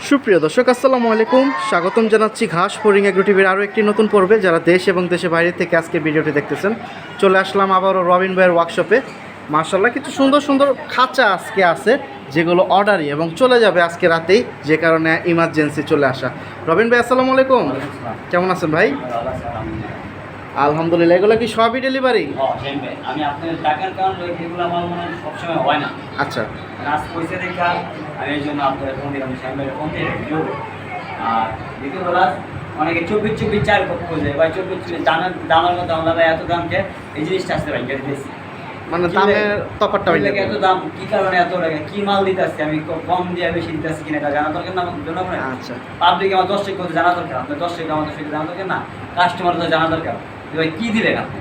সুপ্রিয় দর্শক আসসালামু আলাইকুম, স্বাগতম জানাচ্ছি ঘাস ফরিং এগ্রো টিভির আরও একটি নতুন পর্বে। যারা দেশ এবং দেশের বাইরে থেকে আজকে ভিডিওটি দেখতেছেন, চলে আসলাম আবারও রবিন ভাইয়ের ওয়ার্কশপে। মার্শাল্লাহ কিছু সুন্দর সুন্দর খাঁচা আজকে আছে, যেগুলো অর্ডারই এবং চলে যাবে আজকে রাতেই, যে কারণে ইমার্জেন্সি চলে আসা। রবিন ভাই আসসালামু আলাইকুম, কেমন আছেন ভাই? আলহামদুলিল্লাহ। এগুলো কি সবই ডেলিভারি? আমি আপনার টাকার কারণে এগুলো আমার মনে হয় সবসময় হয় না। আচ্ছা, আজ পয়সা দেখা আমি এই জন্য আপনার ফোন দিলাম, সামনের ফোন দিয়ে ভিডিও। আর দ্বিতীয় বলা অনেকে 24 চাল খোঁজে ভাই, 24 দামের মতো আমরা ভাই এত দামকে এই জিনিসটা আসতে পারি বেশি, মানে দামের তফাৎটা লাগে এত দাম কি কারণে এত লাগে, কি মাল দিতে আসছে আমি কম দিয়ে বেশি দিতে আসছি কিনা জানা দরকার না জন্য। আচ্ছা, পাবলিক আমার 10 টাকা জানা দরকার, আপনার 10 টাকা আমার 10 টাকা জানা দরকার না, কাস্টমার তো জানা দরকার ভাই কি দিলেন আপনি।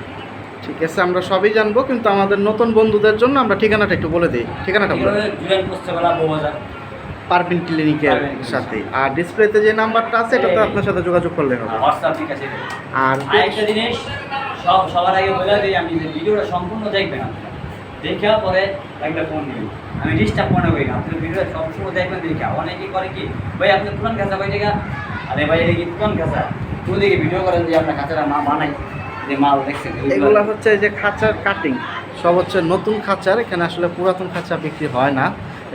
ঠিক আছে, আমরা সবই জানবো, কিন্তু আমাদের নতুন বন্ধুদের জন্য আমরা ঠিকানাটা একটু বলে দিই। ঠিকানাটা বলে জুলাইন পোস্টবেলা বউবাজার পারভিন ক্লিনিকের সাথে, আর ডিসপ্লেতে যে নাম্বারটা আছে এটাতে আপনার সাথে যোগাযোগ করলে হবে। হোয়াটসঅ্যাপ ঠিক আছে। আর আরেকটা জিনিস সবার আগে বলে দিই, আমি যে ভিডিওটা সম্পূর্ণ দেখবেন, আপনারা দেখে পরে একটা ফোন নেবেন। আমি ডিস্টার্ব মনে করি না, আপনি ভিডিওটা সবসময় দেখবেন। দেখা অনেকেই করে কি ভাই আপনি পুরান কাঁচা কই টাকা, আরে ভাই এটা কি পুরান কাঁচা, তুই দেখে ভিডিও করেন যে আপনার কাঁচাটা বানাই যে মাল দেখছেন। এগুলো হচ্ছে যে খাঁচার কাটিং, সব হচ্ছে নতুন খাঁচার। এখানে আসলে পুরাতন খাঁচা বিক্রি হয় না।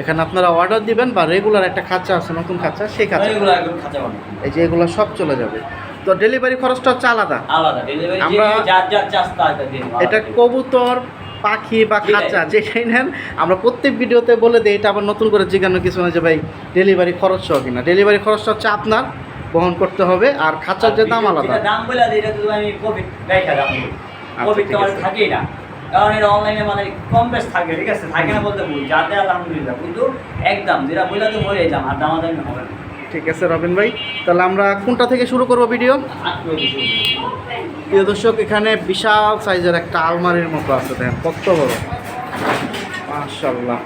এখানে আপনারা অর্ডার দিবেন বা রেগুলার একটা খাঁচা আছে নতুন খাঁচা, সেই খাঁচা এগুলো একদম খাঁচা বানাই, এই যে এগুলো সব চলে যাবে। তো ডেলিভারি খরচটা হচ্ছে আলাদা আলাদা ডেলিভারি আমরা যার চাস্তা দিন। এটা কবুতর পাখি বা খাঁচা যেটাই নেন, আমরা প্রত্যেক ভিডিওতে বলে দিই। এটা আবার নতুন করে জিজ্ঞানো কিছু না যে ভাই ডেলিভারি খরচ সহ কিনা। ডেলিভারি খরচটা হচ্ছে আপনার বহন করতে হবে, আর খাঁচার যে দাম আলাদা। দাম বলে দিই, এটা তো আমি কোভিড গাইখা দাম বলি, কোভিড তো আমার থাকেই না, কারণ এটা অনলাইনে মানে কম বেশ থাকে, ঠিক আছে, থাকে না বলতে ভুল, যাতে আলহামদুলিল্লাহ, কিন্তু একদম যেটা বলে তো বলে দাম আর দামাদামি হবে না। ঠিক আছে রবিন ভাই, তাহলে আমরা কোনটা থেকে শুরু করব ভিডিও? প্রিয় দর্শক, এখানে বিশাল সাইজের একটা আলমারির মতো আছে, দেখেন কত বড়, মাশাআল্লাহ।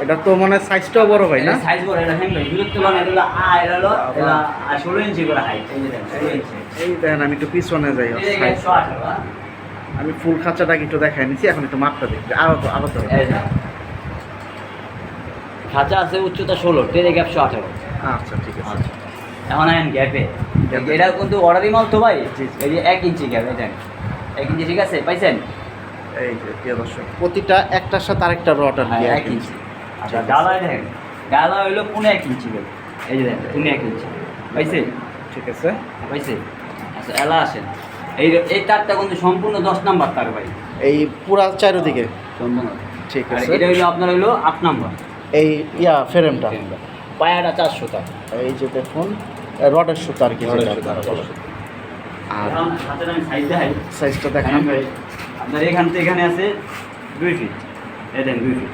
এটা তো মানে সাইজটাও বড় ভাই না? সাইজ বড়, এটা হ্যাঁ ভাই, বিরক্ত মানে এটা এটা হলো এটা 16 ইঞ্চি করে হাইট, এই যে দেখেন 16 ইঞ্চি। এই দেখেন, আমি একটু পিছনে যাই, আমি ফুল খাঁচাটাকে একটু দেখাই নিছি, এখন একটু মাপটা দেখি। আরো তো খাঁচা আছে উচ্চতা 16, টেরে গ্যাপ 118। আচ্ছা ঠিক আছে। এখন আইন গ্যাপে এটা কিন্তু অর্ডারই মাল তো ভাই, এই যে 1 ইঞ্চি গ্যাপ, এই দেখেন 1 ইঞ্চি, ঠিক আছে পাইছেন? এই যে প্রিয় দর্শক, প্রতিটা একটার সাথে আরেকটা রড আর কি 1 ইঞ্চি। আচ্ছা ডালা দেখেন, ডালা হইলো 1 ইঞ্চি গ্যাপ, এই যে দেখেন 1 ইঞ্চি পাইছে, ঠিক আছে পাইছে। আচ্ছা এলা আসেন, এই তারটা কিন্তু সম্পূর্ণ 10 নাম্বার তার ভাই, এই পুরা চারিদিকে সম্পূর্ণ ঠিক আর আছে। এটা হইলো আপনার হইলো 8 নাম্বার এই ফ্রেমটা, পায়াটা 400 টাকা। এই যে দেখুন রডের সুতা আর কি, রডের যেটা সুতা, আপনারা বলেন। আর এখন হাতের আমি সাইজ দেখাই, সাইজটা দেখান ভাই আপনার এখান থেকে এখানে আছে 2 ফিট, এই দেন 2 ফিট,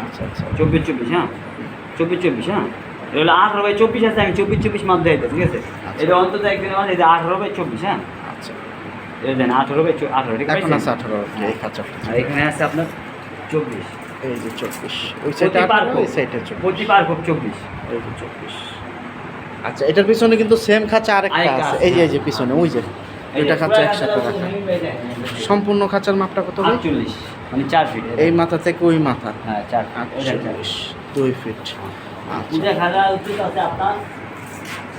আচ্ছা আচ্ছা 24 হ্যাঁ, 24 হ্যাঁ, এটা হলো 18 বাই 24 আছে, আমি 24 মাপ দেয়, ঠিক আছে। এটা অন্তত একদিন মানে এই যে 18 বাই 24 হ্যাঁ, আচ্ছা। এই দেন 18 বাই 18, ঠিক আছে। এখন আছে 18 এই খাঁচাটা, আর এখানে আছে আপনার 24, এই যে 24, ওই সাইডে 18, ওই সাইডে 24, প্রতি পার খুব 24, এই যে 24। আচ্ছা, এটার পিছনে কিন্তু সেম খাঁচা আরেকটা আছে, এই যে পিছনে ওই যে দুইটা খাঁচা একসাথে রাখা। সম্পূর্ণ খাঁচার মাপটা কত ভাই? 48 মানে 4 ফিট, এই মাথা থেকে ওই মাথা, হ্যাঁ 4 ফিট, 48 2 ফিট। আচ্ছা, পূজা খাজা উচিত আছে আপনার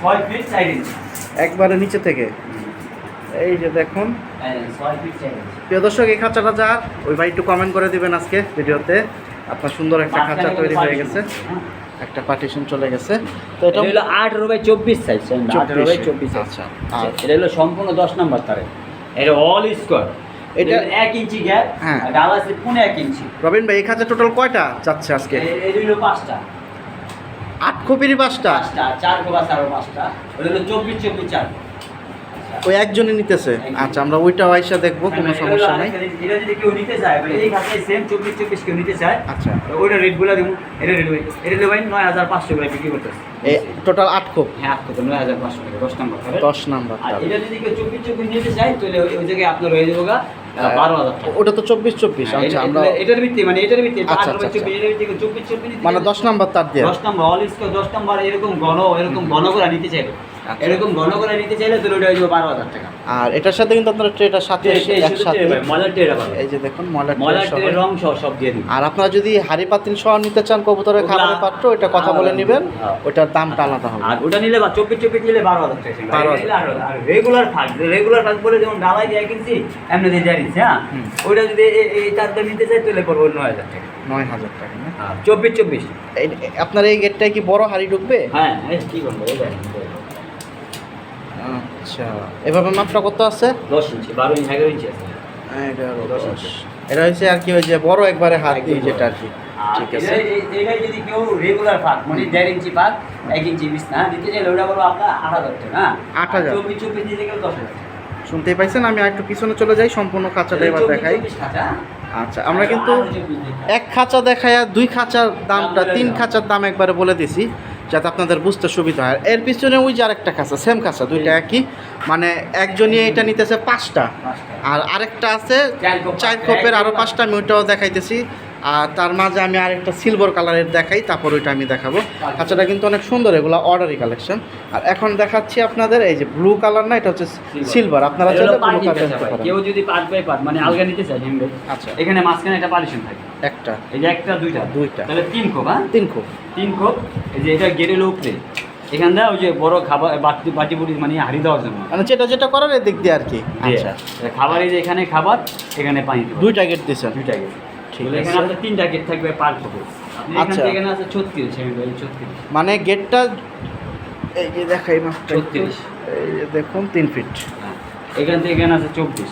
6 ফিট 4 ইঞ্চি, একবারে নিচে থেকে এই যে দেখুন। 6 ফিট 4 ইঞ্চি। প্রিয় দর্শক, এই খাঁচাটা যার ওই ভাই একটু কমেন্ট করে দিবেন আজকে ভিডিওতে। আপনার সুন্দর একটা খাঁচা তৈরি হয়ে গেছে, একটা পার্টিশন চলে গেছে। তো এটা হলো 18 বাই 24 সাইজ, 18 বাই 24। আচ্ছা, আর এটা হলো সম্পূর্ণ 10 নাম্বার তারে, এটা অল স্কোয়ার, এটা 1 ইঞ্চি গ্যাপ, হ্যাঁ। আর ডাল আছে 1 ইঞ্চি। রবিন ভাই, এই খাঁচা টোটাল কয়টা যাচ্ছে আজকে? এই হলো 5টা, 8 কপিরই 5টা, 4 গোবাস আরো 5টা, ওটা হলো 24 4। ওই একজনই নিতেছে। আচ্ছা, আমরা ওইটাও আইসা দেখবো, কোনো সমস্যা নাই। এটা যদি কেউ নিতে চায়, এই খাতায় সেম 24 কেউ নিতে চায়, আচ্ছা, ওইটা রেটগুলো দিব। এটা রেট ভাই, এটা রেট ভাই 9500 করে বিক্রি করতেছে। এই টোটাল 8 কোপ, হ্যাঁ 9500 টাকা 10 নাম্বার। 10 নাম্বার। আর এটা যদি কেউ 24 নিতে চায়, তাহলে ওই জায়গায় আপনার হয়ে যাবে 12000 টাকা। ওটা তো 24। আচ্ছা, আমরা এটার ভিত্তি মানে এটার ভিত্তি আচ্ছা, 18 24 এর ভিত্তি 24 মানে 10 নাম্বার তার দিয়ে 10 নাম্বার অল স্কোর 10 নাম্বার এরকম ঘন করে নিতে চাইবে, আচ্ছা। এরকম ঘন করে নিতে চাইলে তো ওটা হয়ে যাবে 12,000 টাকা। আর এটার সাথে কিন্তু আপনারা ট্রেটার সাথে একসাথে মলার ট্রে পাবেন, এই যে দেখুন মলার মলার ট্রে ট্রে রং সহ সব দিয়ে দিন। আর আপনারা যদি হাড়ি পাতিল সহ নিতে চান কবুতরের ওগুলা খাবারের পাত্র, ওটা কথা বলে আলাদা নেবেন, হ্যাঁ। ওটার দামটা আলাদা হবে। আর ওটা নিলে বা 24 নিলে 12,000 টাকা। 12,000 আর রেগুলার ফাঁক বলে যেমন ডালাই দিয়ে কিনছি এমনি দিয়ে জানিস, হ্যাঁ হুম। ওইটা যদি এই চারটা নিতে চাই তাহলে পড়বো 9,000 টাকা। 9,000 টাকা না? 24। আপনার এই গেটটায় কি বড় হাড়ি ঢুকবে? হ্যাঁ কি করবো, আচ্ছা, এভাবে মাপটা কত আছে? 10 ইঞ্চি 12 ইঞ্চি 11 ইঞ্চি আছে। 10 এটা হচ্ছে আর কি ওই যে বড় একবারে হাত দিয়ে যেটা আর কি। আর ঠিক আছে। এটাই যদি কেউ রেগুলার ফাঁক মানে 1.5 ইঞ্চি ফাঁক 1 ইঞ্চি বিছনা দিতে চাইলে ওটা বলবো আপনার 8,000 টাকা। হ্যাঁ 8,000 24 দিতে গেলে 10,000 টাকা। শুনতেই পাইছেন, আমি একটু পিছনে চলে যাই, সম্পূর্ণ খাঁচাটা এবার দেখাই। 24 খাঁচা। আচ্ছা, আমরা কিন্তু 24 দেখাই। এক খাঁচা দেখায় আর 2 খাঁচার দামটা 3 খাঁচার দাম একবারে বলে দিছি, যাতে আপনাদের বুঝতে সুবিধা হয়। এর পিছনে ওই যে আরেকটা খাঁচা, সেম খাঁচা, দুইটা একই, মানে একজনই এটা নিতেছে 5টা, আর আরেকটা আছে 4 খোপের আরও 5টা, আমি ওইটাও দেখাইতেছি। আর তার মাঝে আমি আরেকটা সিলভার কালারের দেখাই, তারপর ওইটা আমি দেখাবো। খাঁচাটা কিন্তু অনেক সুন্দর, এগুলো অর্ডারি কালেকশন। আর এখন দেখাচ্ছি আপনাদের এই যে ব্লু কালার না, এটা হচ্ছে সিলভার, আপনারা চাইলে ব্লু কালার নিতে পারেন। কেউ যদি পার্ট বাই পার্ট মানে আলগা নিতে চায় হেমবে, আচ্ছা, এখানে মাঝখানে একটা পার্টিশন থাকে, একটা, এই যে একটা দুইটা তাহলে 3 খোপ। হ্যাঁ 3 খোপ, 3 খোপ। এই যে এটা গেরের উপরে এখান দিয়ে ওই যে বড় খাবার বাটি বুটি মানে হাড়ি দেওয়ার জন্য, মানে যেটা করার এদিক দিয়ে আর কি। আচ্ছা, খাবার এই যে এখানে খাবার, এখানে পানি দেবো। 2টা গেট দিয়েছেন? 2টা গেট। ঠিক এখানে আছে। আপনার 3টা গেট থাকবে পার খোপে। আপনি এখান আচ্ছা। থেকে এখানে আছে 36 হেমবে, 36 মানে গেটটা এই যে দেখাই মাপটা, 36। এই যে দেখুন 3 ফিট। হ্যাঁ এখান থেকে এখানে আছে 24।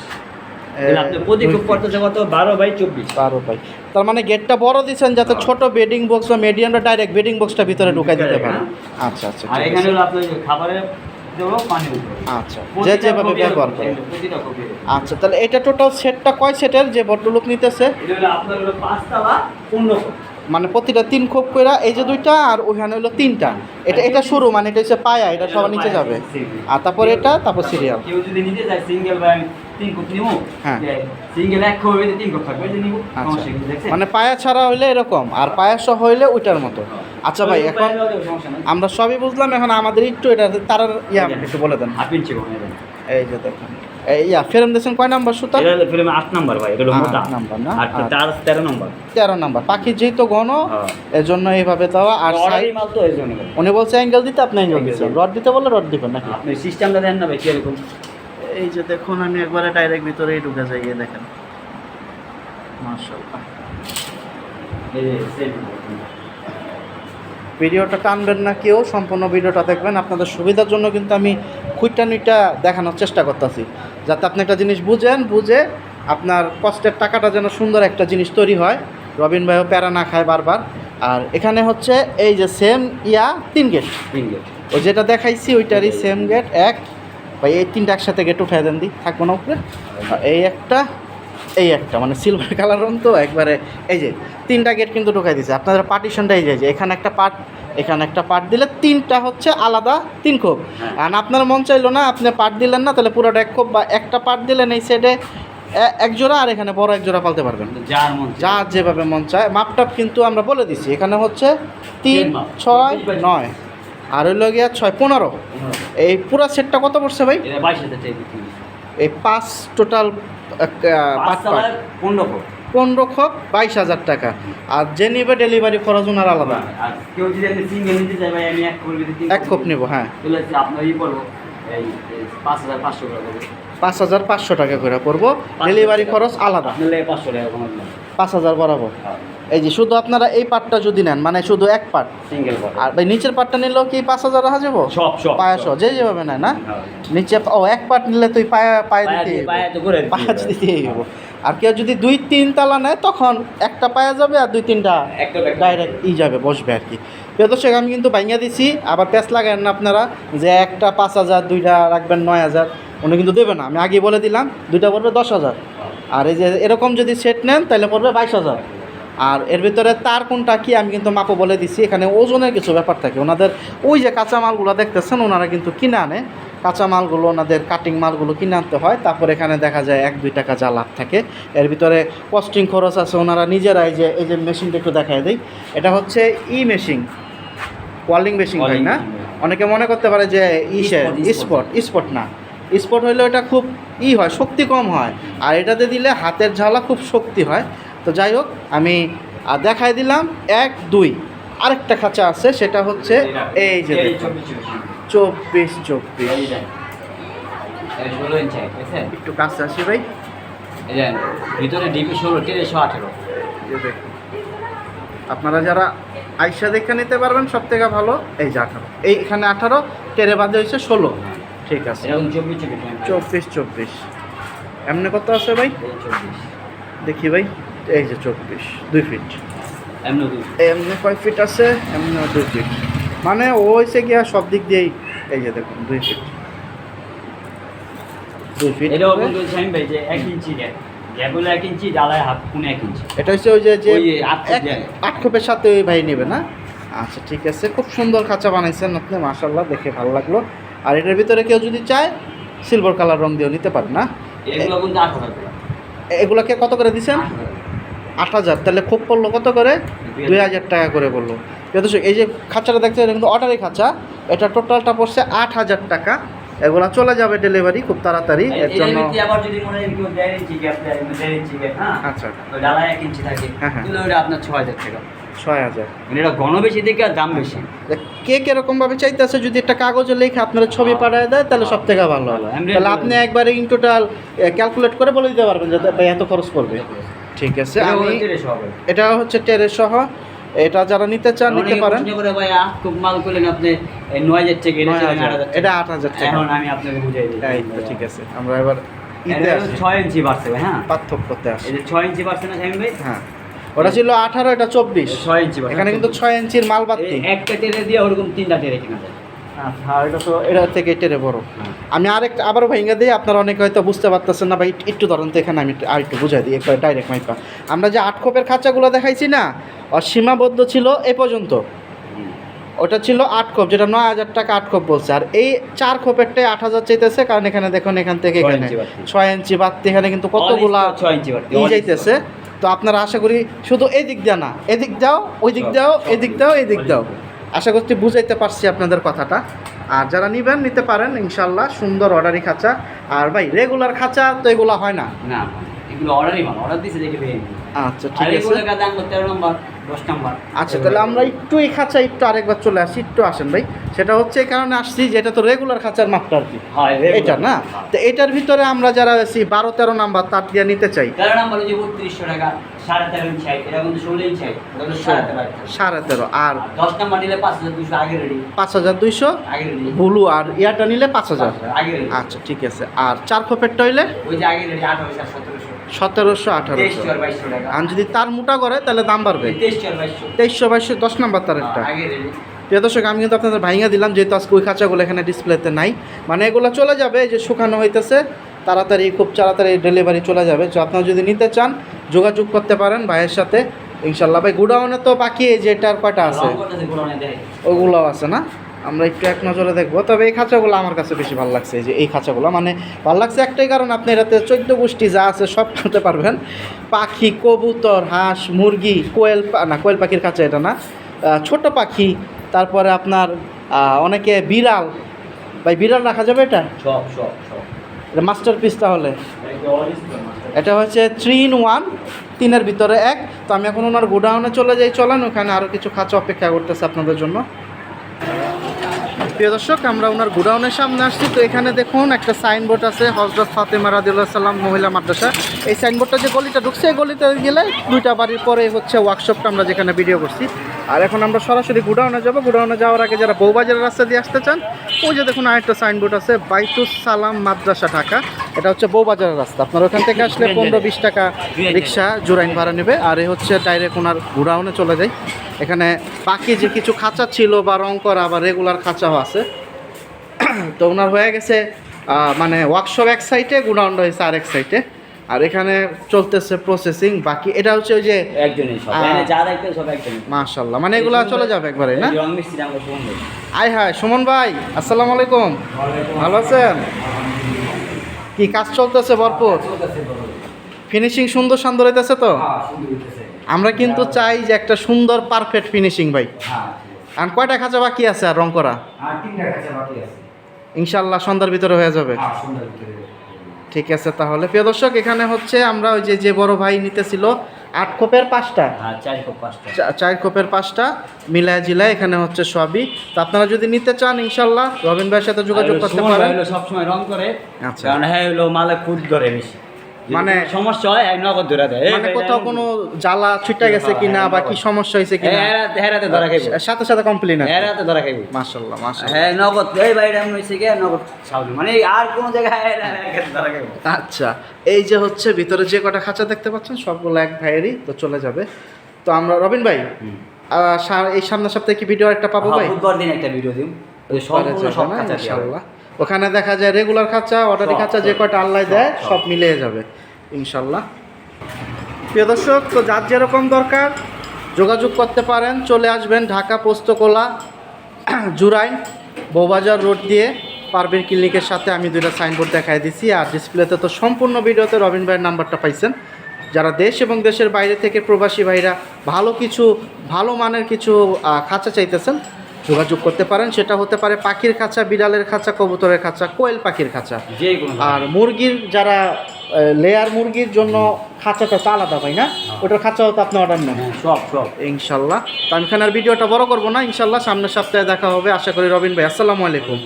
তাহলে আপনি প্রতি খোপ পড়তেছে কত? 12/24। 12 পাই। তার মানে গেটটা বড় দিচ্ছেন যাতে ছোট বেডিং বক্স বা মিডিয়ামটা ডাইরেক্ট বেডিং বক্সটা ভিতরে ঢুকাই দিতে পারে। আচ্ছা আচ্ছা, আর ঠিক এখানে আছে। হলো আপনার খাবারের দেবো, পানি দেবো। আচ্ছা, যে যেভাবে ব্যবহার করে। প্রতিটা খোপে। আচ্ছা, তাহলে এটা টোটাল সেটটা কয় সেটের যে ভদ্রলোক নিতেছে? এটা হলো আপনার হলো 5টা বা 15 খোপ। মানে প্রতিটা 3 খোপ কইরা, এই যে 2টা আর ওখানে হলো 3টা। এটা শুরু, মানে এটা হচ্ছে পায়া, এটা সবার নিচে যাবে। আর তারপর এটা, তারপর সিরিয়াল। কেউ যদি নিতে চায় সিঙ্গেল বা 3 খোপ নিবো, হ্যাঁ। সিঙ্গেল 1 খোপে 3 খোপ থাকবে, যে নিবো আচ্ছা, সমস্যা কি, দেখছেন? মানে পায়া ছাড়া হইলে এরকম, আর পায়া সহ হইলে ওইটার মতো। আচ্ছা ভাই, এখন সমস্যা নাই। আমরা সবই বুঝলাম, এখন আমাদের একটু এটা তার একটু বলে দেন। 8 ইঞ্চি বনে দেন। এই যে দেখুন, এই ফ্রেম দিয়েছেন কয় নাম্বার সুতা? এটা হলো ফিল্মে 8 নাম্বার ভাই, এটা হলো 8 মোটা নাম্বার না? আর 13 নাম্বার। 13 নাম্বার। পাখি যেহেতু ঘন, হ্যাঁ। এজন্য এইভাবে দেওয়া। আর অর্ডারি সাইড মাল তো এই জন্য। উনি বলছে অ্যাঙ্গেল দিতে, আপনি অ্যাঙ্গেল দিচ্ছেন। রড দিতে বললে রড দিবেন নাকি? আপনি সিস্টেমটা দেন না ভাই কিরকম। এই যে দেখুন, আমি একবারে ডাইরেক্ট ভিতরেই ঢুকে যাই, এই দেখেন মাশাআল্লাহ। এই যে সেম ভিডিওটা টানবেন না কেউ, সম্পূর্ণ ভিডিওটা দেখবেন। আপনাদের সুবিধার জন্য কিন্তু আমি খুঁটানিটা দেখানোর চেষ্টা করতেছি, যাতে আপনি একটা জিনিস বুঝে আপনার কষ্টের টাকাটা যেন সুন্দর একটা জিনিস তৈরি হয়, রবিন ভাইও প্যারা না খায় বারবার। আর এখানে হচ্ছে এই যে সেম 3 গেট, ইংলিশ। ওই যেটা দেখাইছি ওইটারই সেম গেট। এক ভাই, এই 3টা একসাথে গেট উঠাই দেন, দি থাকবো না উপরে। আর এই একটা মানে সিলভার কালার রং তো একবারে, এই যে 3টা গেট কিন্তু ঢুকাই দিয়েছে। আপনাদের পার্টিশনটা এই যে এখানে একটা পার্ট, এখানে একটা পার্ট দিলে 3টা হচ্ছে আলাদা 3 খোপ। আর আপনার মন চাইলো না, আপনি পার্ট দিলেন না, তাহলে পুরোটা 1 খোপ, বা একটা পার্ট দিলেন এই সাইডে 1 জোড়া, আর এখানে বড় 1 জোড়া পালতে পারবেন, যার মন যা যেভাবে মন চায়। মাপটাপ কিন্তু আমরা বলে দিচ্ছি, এখানে হচ্ছে 3, 6, 9 আর হইল গিয়া 6, 15। এই পুরো সেটটা কত পড়ছে ভাই? এটা 22,000 টাকা বিক্রি। এই 5 টোটাল 15 খোপ 22,000 টাকা। আর যে নিবে ডেলিভারি খরচ ওনার আলাদা। আর কেউ যদি আপনি সিঙ্গেল নিতে চায় ভাই, আমি 1 খোপ নিতে 1 খোপ নিব, হ্যাঁ, তাহলে আপনার পড়বো এই 5,500 টাকা পড়বে। 5,500 টাকা করে পড়বো, ডেলিভারি খরচ আলাদা। নিলে 500 টাকা কমাই দিলাম। 5,000 বরাবর। এই যে শুধু আপনারা এই পার্টটা যদি নেন, মানে শুধু এক পার্ট, সিঙ্গেল পার্ট। আর ভাই নিচের পার্টটা নিলেও কি 5,000 রাখা যাবো? সব পায়াসহ যে যেভাবে নেয় না, নিচে এক পার্ট নিলে তুই পায়ে দিতেই হইব। আর কেউ যদি 2-3 তালা নেয়, তখন একটা পায়া যাবে আর 2-3টা ডাইরেক্ট যাবে, বসবে আর কি। প্রিয় দর্শক, আমি কিন্তু ভাঙিয়ে দিছি, আবার প্যাঁচ লাগান না আপনারা যে একটা 5,000, 2টা রাখবেন 9,000, উনি কিন্তু দেবে না। আমি আগে বলে দিলাম, 2টা পড়বে 10,000। আর এই যে এরকম যদি সেট নেন তাহলে পড়বে 22,000। আর এর ভিতরে তার কোনটা কি আমি কিন্তু মাপও বলে দিছি। এখানে ওজনের কিছু ব্যাপার থাকে, ওনাদের ওই যে কাঁচামালগুলো দেখতেছেন, ওনারা কিন্তু কিনে আনে কাঁচামালগুলো, ওনাদের কাটিং মালগুলো কিনে আনতে হয়। তারপর এখানে দেখা যায় 1-2 টাকা যা লাভ থাকে। এর ভিতরে কস্টিং খরচ আছে, ওনারা নিজেরাই এই যে মেশিনটা একটু দেখায় দিই, এটা হচ্ছে মেশিন, ওয়ার্লিং মেশিন হয় না, অনেকে মনে করতে পারে যে স্পট না, স্পট হইলে ওটা খুব হয়, শক্তি কম হয়, আর এটাতে দিলে হাতের ঝালা খুব শক্তি হয়। তো যাই হোক, আমি দেখাই দিলাম 1 2। আরেকটা খাঁচা আছে, সেটা হচ্ছে এই যে 24 একটু কাছে আসি ভাই। ভিতরে ডিপি 16, 1318। আপনারা যারা আইসা দেখে নিতে পারবেন সব থেকে ভালো। এই যে 18, এইখানে 18, টেরে বাদে হয়েছে 16। ঠিক আছে, এরকম 24 এমনি কত আছে ভাই? 24 দেখি ভাই, এই যে 24, 2 ফিট। এমনি এমনি কয় ফিট আছে? এমনি 2 ফিট, মানে ও হয়েছে গিয়া সব দিক দিয়েই। এই যে দেখুন 2 ফিট, 2 ফিট। এটাও কিন্তু সেম ভাই, যে 1 ইঞ্চি গ্যাপ হলো 1 ইঞ্চি, জ্বালায় হাফ কোণে 1 ইঞ্চি। এটা হচ্ছে ওই যে ওই 8 খোপের সাথে ওই ভাই নেবে না? আচ্ছা ঠিক আছে, খুব সুন্দর খাঁচা বানাইছেন আপনি, মাশাআল্লাহ, দেখে ভালো লাগলো। আর এটার ভিতরে কেউ যদি চায় সিলভার কালার রং দিয়েও নিতে পারে না? এগুলো কিন্তু 8,000 টাকা। এগুলোকে কত করে দিচ্ছেন? 8,000। তাহলে খুব পড়লো কত করে? 2,000 টাকা করে বললো। দর্শক, এই যে খাঁচাটা দেখতে, এটা কিন্তু অর্ডারি খাঁচা, এটা টোটালটা পড়ছে 8,000 টাকা। এগুলা চলে যাবে ডেলিভারি খুব তাড়াতাড়ি, এর জন্য। আবার যদি মনে হয় কেউ 1.5 ইঞ্চি গ্যাপ দেয়, 1.5 ইঞ্চি গ্যাপ, হ্যাঁ আচ্টা, ওই জ্বালায় 1 ইঞ্চি থাকে, হ্যাঁ, হ্যাঁ। তাহলে ওটা আপনার 6,000 টাকা। 6,000। মানে এটা ঘন বেশি দেখে আর দাম বেশি। কে কিরকম ভাবে চাইতেছে, যদি একটা কাগজে লেখে আপনারা ছবি পাঠিয়ে দেয় তাহলে সব থেকে ভালো হলো। তাহলে আপনি একবারে ইন টোটাল ক্যালকুলেট করে বলে দিতে পারবেন যে ভাই এত খরচ পড়বে। ঠিক আছে, আমি এটা হচ্ছে টেরে সহ, এটা যারা নিতে চান নিতে পারেন। খুব মাল করলেন আপনি 9,000 টাকা, এটা 8,000 টাকা। এখন আমি আপনাকে বুঝাই দিই। এই তো ঠিক আছে, আমরা এবার ইতে আসি, 6 ইঞ্চি বাড়ছে ভাই, হ্যাঁ পার্থক্যতে আসি। এই যে 6 ইঞ্চি বাড়ছে না শামিম ভাই? হ্যাঁ, ওটা ছিল 18, এটা 24। 6 ইঞ্চি বাড়ছে। এখানে কিন্তু 6 ইঞ্চির মাল বাড়তি। একটা টেরে দিয়ে ওরকম 3টা টেরে কিনা যায়। হ্যাঁ, এটা তো এটা থেকে টেরে বড়। আমি আবারও ভেঙে দিই, আপনারা অনেকে হয়তো বুঝতে পারতেছেন না ভাই, একটু ধরেন তো, এখানে আমি আর একটু বুঝাই দিই একবার ডাইরেক্ট মাইপা। আমরা যে 8 খোপের খাঁচাগুলো দেখাইছি না, আর সীমাবদ্ধ ছিল এ পর্যন্ত। ওটা ছিল 8 খোপ, যেটা 9,000 টাকা 8 খোপ বলছে। আর এই 4 খোপেরটাই 8,000 চাইতেছে, কারণ এখানে দেখুন, এখান থেকে এখানে 6 ইঞ্চি বাড়তি, এখানে কিন্তু কতগুলা 6 ইঞ্চি বাড়তি যাইতেছে। তো আপনারা আশা করি শুধু এদিক দিয়ে না, এদিক দাও, ওই দিক দাও, এদিক দাও, এদিক দাও, আশা করছি বুঝাইতে পারছি আপনাদের কথাটা। আর যারা নিবেন নিতে পারেন ইনশাল্লাহ, সুন্দর অর্ডারি খাঁচা। আর ভাই রেগুলার খাঁচা তো এগুলো হয় না, না এগুলো অর্ডারই মাল, অর্ডার দিছে দেখে পেয়ে। আচ্ছা ঠিক আছে, এগুলো দাম 13 নম্বর 10 নম্বর। আচ্ছা তাহলে আমরা একটু এই খাঁচা একটু আরেকবার চলে আসি, একটু আসেন ভাই। সেটা হচ্ছে এই কারণে আসছি যে এটা তো রেগুলার খাঁচার মাপটা আর কি, এটা না। তো এটার ভিতরে আমরা যারা আছি 12-13 নাম্বার তার দিয়ে নিতে চাই, 13 নম্বর যে 3200 টাকা, 13.5 ইঞ্চি হাইট, এটা কিন্তু 16 ইঞ্চি হাইট, এটা হলো 13.5। আর 10 নম্বর নিলে 5,200 আগে রেডি, 5,200 আগে রেডি। ব্লু আর ইয়াটা নিলে 5,000 আগে রেডি। আচ্ছা ঠিক আছে। আর 4 খোপেরটা হইলে ওই যে আগে রেডি 1800 1700 1800। 2300 টাকা। আর যদি তার মোটা করে তাহলে দাম বাড়বে, 2300 2300 10 নাম্বার তারেরটা। আগে রেডি। প্রিয় দর্শক, আমি কিন্তু আপনাদের ভাইঙ্গা দিলাম, যেহেতু আজকে ওই খাঁচাগুলো এখানে ডিসপ্লেতে নাই, মানে এগুলো চলে যাবে, যে শুকানো হইতেছে তাড়াতাড়ি, খুব তাড়াতাড়ি ডেলিভারি চলে যাবে। তো আপনারা যদি নিতে চান যোগাযোগ করতে পারেন ভাইয়ের সাথে ইনশাল্লাহ। ভাই গুডাউনে তো বাকি যেটার কয়টা আছে ওগুলো আছে না, আমরা একটু এক নজরে দেখবো। তবে এই খাঁচাগুলো আমার কাছে বেশি ভালো লাগছে, যে এই খাঁচাগুলো মানে ভালো লাগছে একটাই কারণ, আপনি এটাতে 14 গোষ্ঠী যা আছে সব খেতে পারবেন। পাখি, কবুতর, হাঁস, মুরগি, কোয়েল পাখির খাঁচা এটা না, ছোট পাখি, তারপরে আপনার অনেকে বিড়াল, ভাই বিড়াল রাখা যাবে এটা? সব এটা মাস্টার পিস তাহলে। এটা হচ্ছে 3 in 1, 3-এর ভিতরে 1। তো আমি এখন ওনার গোডাউনে চলে যাই, চলেন, ওখানে আরও কিছু খাঁচা অপেক্ষা করতেছে আপনাদের জন্য। প্রিয় দর্শক, আমরা ওনার গোডাউনের সামনে আসছি। তো এখানে দেখুন একটা সাইনবোর্ড আছে, হযরত ফাতেমা রাদিয়াল্লাহু সাল্লাম মহিলা মাদ্রাসা। এই সাইনবোর্ডটা যে গলিটা ঢুকছে, এই গলিতে গেলে 2টা বাড়ির পরে হচ্ছে ওয়ার্কশপটা আমরা যেখানে ভিডিও করছি। আর এখন আমরা সরাসরি গোডাউনে যাব। গোডাউনে যাওয়ার আগে যারা বউবাজারের রাস্তা দিয়ে আসতে চান, ওই যে দেখুন আরেকটা সাইনবোর্ড আছে, বাইতুস সালাম মাদ্রাসা ঢাকা। এটা হচ্ছে বউবাজারের রাস্তা। আপনার ওখান থেকে আসলে 15-20 টাকা রিক্সা জোরাইন ভাড়া নেবে। আর এই হচ্ছে ডাইরেক্ট ওনার গোডাউনে চলে যায়। এখানে বাকি যে কিছু খাঁচা ছিল বা রং করা বা রেগুলার খাঁচাও আছে। তো ওনার হয়ে গেছে মানে ওয়ার্কশপ এক সাইডে, গোডাউনটা হয়েছে আরেক সাইডে। আর এখানে চলতেছে প্রসেসিং। বাকি এটা হচ্ছে ওই যে একজনই সব, মানে যা দেখতে সব একজনই। মাশাআল্লাহ, মানে এগুলা চলে যাবে একবারে না? রং মিস্ত্রি আমরা সুমন ভাই। আয় হায়, সুমন ভাই, আসসালামু আলাইকুম, ভালো আছেন? কি কাজ চলতেছে ভরপুর? ফিনিশিং সুন্দর সুন্দর হইতেছে তো? আমরা কিন্তু চাই যে একটা সুন্দর পারফেক্ট ফিনিশিং ভাই। আর কয়টা খাঁচা বাকি আছে আর রং করা? আর 3টা খাঁচা বাকি আছে। ইনশাল্লাহ সন্ধ্যার ভিতরে হয়ে যাবে। হ্যাঁ, সন্ধ্যার ভিতরে। ঠিক আছে তাহলে প্রিয় দর্শক, এখানে হচ্ছে আমরা ওই যে বড় ভাই নিতেছিল 8 খোপের 5টা, হ্যাঁ, 4 কোপ 5টা। 4 খোপের 5টা মিলায় জিলায় এখানে হচ্ছে সবই। তো আপনারা যদি নিতে চান ইনশাল্লাহ রবিন ভাইয়ের সাথে যোগাযোগ করতে পারেন। সব সময় রং করে, আচ্ছা। কারণ হ্যাঁ হলো মালে খুদ করে বেশি, মানে সমস্যা হয় এক নগদ ধরে দেয়। মানে কোথাও কোনো জ্বালা ছুটে গেছে কিনা বা কি সমস্যা হয়েছে কিনা হেরাতে ধরা খাইব, সাথে সাথে কমপ্লেন আছে। হেরাতে ধরা খাইব। মাশাআল্লাহ মাশাআল্লাহ। হ্যাঁ, নগদ এই বাইরে এমন হয়েছে গিয়ে নগদ সাউন্ড, মানে আর কোনো জায়গায় ধরা খাইব। আচ্ছা, এই যে হচ্ছে ভিতরে যে কটা খাঁচা দেখতে পাচ্ছেন সবগুলো এক ভাইয়েরই, তো চলে যাবে। তো আমরা রবিন ভাই এই সামনের সপ্তাহে কি ভিডিও একটা পাবো ভাই? বুধবার দিন একটা ভিডিও দিন, ওই সম্পূর্ণ সব খাঁচা দিয়ে হবে। ইনশাআল্লাহ। ওখানে দেখা যায় রেগুলার খাঁচা, অর্ডারি খাঁচা যে কয়টা আল্লাহ দেয় সব মিলিয়ে যাবে ইনশাআল্লাহ। প্রিয় দর্শক, তো যার যেরকম দরকার যোগাযোগ করতে পারেন, চলে আসবেন ঢাকা পোস্তকোলা জুরাইন বউবাজার রোড দিয়ে পারভীর ক্লিনিকের সাথে আমি 2টা সাইনবোর্ড দেখাই দিছি। আর ডিসপ্লেতে তো সম্পূর্ণ ভিডিওতে রবিন ভাইয়ের নাম্বারটা পাইছেন। যারা দেশ এবং দেশের বাইরে থেকে প্রবাসী ভাইরা ভালো মানের কিছু খাঁচা চাইতেছেন যোগাযোগ করতে পারেন। সেটা হতে পারে পাখির খাঁচা, বিড়ালের খাঁচা, কবুতরের খাঁচা, কোয়েল পাখির খাঁচা। যে কোনো আর মুরগির যারা লেয়ার মুরগির জন্য খাঁচাটা তো আলাদা হয় না, ওটার খাঁচাও তো আপনি অর্ডার নেন। সব ইনশাল্লাহ। তো আমি এখানে আর ভিডিওটা বড় করবো না, ইনশাল্লাহ সামনের সপ্তাহে দেখা হবে আশা করি। রবিন ভাই আসসালামু আলাইকুম,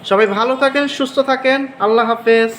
সবাই ভালো থাকেন, সুস্থ থাকেন, আল্লাহ হাফেজ।